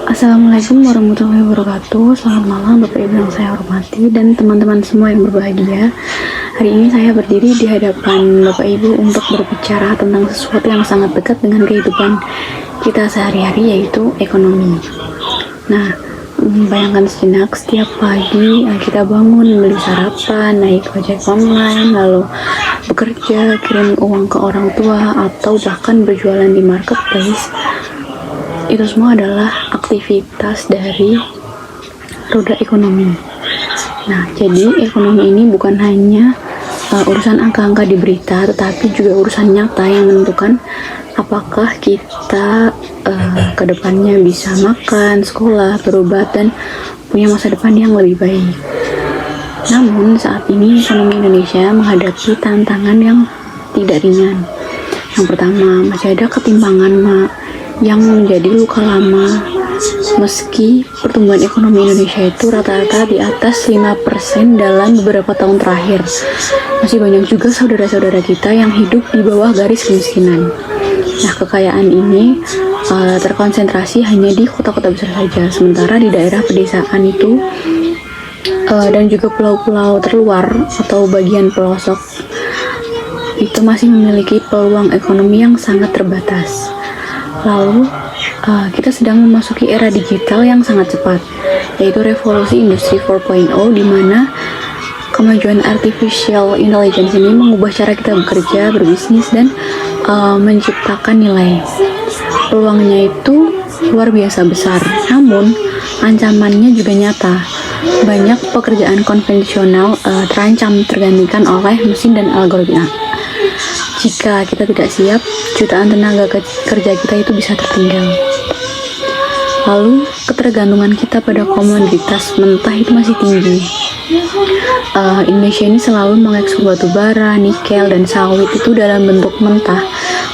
Assalamualaikum warahmatullahi wabarakatuh. Selamat malam Bapak Ibu yang saya hormati dan teman-teman semua yang berbahagia. Hari ini saya berdiri di hadapan Bapak Ibu untuk berbicara tentang sesuatu yang sangat dekat dengan kehidupan kita sehari-hari, yaitu ekonomi. Nah, bayangkan sejenak, setiap pagi kita bangun, beli sarapan, naik ojek online, lalu bekerja, kirim uang ke orang tua, atau bahkan berjualan di marketplace. Itu semua adalah aktivitas dari roda ekonomi. Nah, jadi ekonomi ini bukan hanya urusan angka-angka di berita, tetapi juga urusan nyata yang menentukan apakah kita kedepannya bisa makan, sekolah, berobat, dan punya masa depan yang lebih baik. Namun saat ini ekonomi Indonesia menghadapi tantangan yang tidak ringan. Yang pertama, masih ada ketimpangan yang menjadi luka lama. Meski pertumbuhan ekonomi Indonesia itu rata-rata di atas 5% dalam beberapa tahun terakhir, masih banyak juga saudara-saudara kita yang hidup di bawah garis kemiskinan. Nah, kekayaan ini terkonsentrasi hanya di kota-kota besar saja, sementara di daerah pedesaan itu dan juga pulau-pulau terluar atau bagian pelosok itu masih memiliki peluang ekonomi yang sangat terbatas. Lalu kita sedang memasuki era digital yang sangat cepat, yaitu revolusi industri 4.0, di mana kemajuan artificial intelligence ini mengubah cara kita bekerja, berbisnis, dan menciptakan nilai. Peluangnya itu luar biasa besar, namun ancamannya juga nyata. Banyak pekerjaan konvensional terancam tergantikan oleh mesin dan algoritma. Jika kita tidak siap, jutaan tenaga kerja kita itu bisa tertinggal. Lalu, ketergantungan kita pada komoditas mentah itu masih tinggi. Indonesia ini selalu mengekspor batu bara, nikel, dan sawit itu dalam bentuk mentah,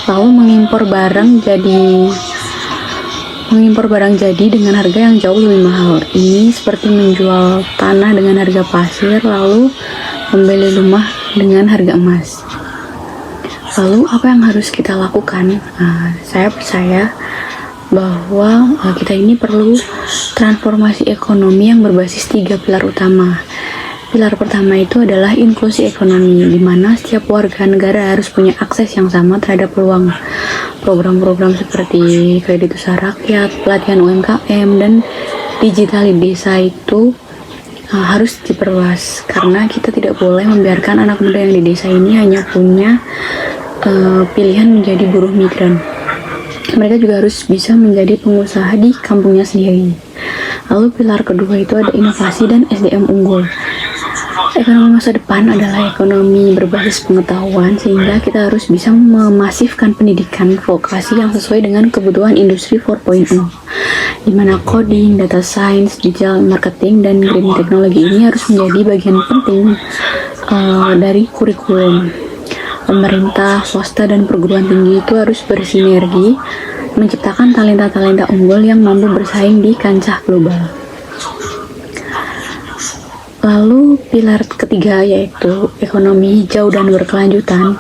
lalu mengimpor barang jadi dengan harga yang jauh lebih mahal. Ini seperti menjual tanah dengan harga pasir, lalu membeli rumah dengan harga emas. Lalu apa yang harus kita lakukan? Saya percaya bahwa kita ini perlu transformasi ekonomi yang berbasis 3 pilar utama. Pilar pertama itu adalah inklusi ekonomi, di mana setiap warga negara harus punya akses yang sama terhadap peluang. Program-program seperti kredit usaha rakyat, pelatihan UMKM, dan digital di desa itu harus diperluas, karena kita tidak boleh membiarkan anak muda yang di desa ini hanya punya pilihan menjadi buruh migran. Mereka juga harus bisa menjadi pengusaha di kampungnya sendiri. Lalu pilar kedua itu ada inovasi dan SDM unggul. Ekonomi masa depan adalah ekonomi berbasis pengetahuan, sehingga kita harus bisa memasifkan pendidikan vokasi yang sesuai dengan kebutuhan industri 4.0, di mana coding, data science, digital marketing, dan green technology ini harus menjadi bagian penting dari kurikulum. Pemerintah, swasta, dan perguruan tinggi itu harus bersinergi menciptakan talenta-talenta unggul yang mampu bersaing di kancah global. Lalu pilar ketiga yaitu ekonomi hijau dan berkelanjutan.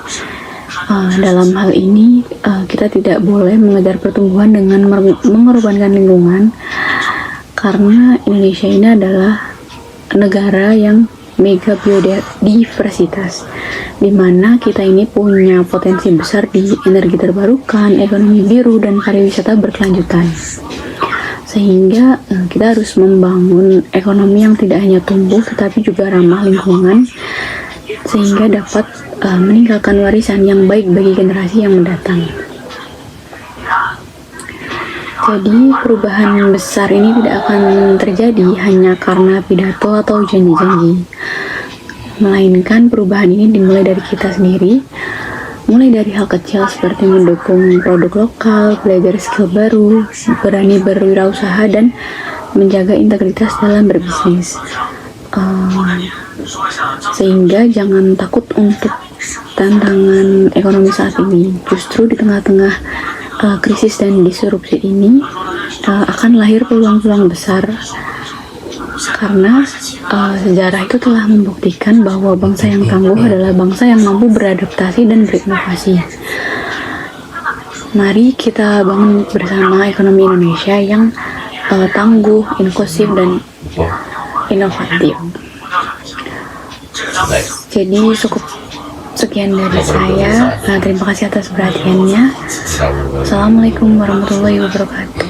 Dalam hal ini kita tidak boleh mengejar pertumbuhan dengan mengorbankan lingkungan, karena Indonesia ini adalah negara yang mega biodiversitas, di mana kita ini punya potensi besar di energi terbarukan, ekonomi biru, dan pariwisata berkelanjutan. Sehingga kita harus membangun ekonomi yang tidak hanya tumbuh tetapi juga ramah lingkungan, sehingga dapat meninggalkan warisan yang baik bagi generasi yang mendatang. Jadi perubahan besar ini tidak akan terjadi hanya karena pidato atau janji-janji, melainkan perubahan ini dimulai dari kita sendiri, mulai dari hal kecil seperti mendukung produk lokal, belajar skill baru, berani berwirausaha, dan menjaga integritas dalam berbisnis. Sehingga jangan takut untuk tantangan ekonomi saat ini. Justru di tengah-tengah krisis dan disrupsi ini akan lahir peluang-peluang besar, karena sejarah itu telah membuktikan bahwa bangsa yang tangguh adalah bangsa yang mampu beradaptasi dan berinovasi. Mari kita bangun bersama ekonomi Indonesia yang tangguh, inklusif, dan inovatif. Jadi cukup sekian dari saya. Terima kasih atas perhatiannya. Assalamualaikum warahmatullahi wabarakatuh.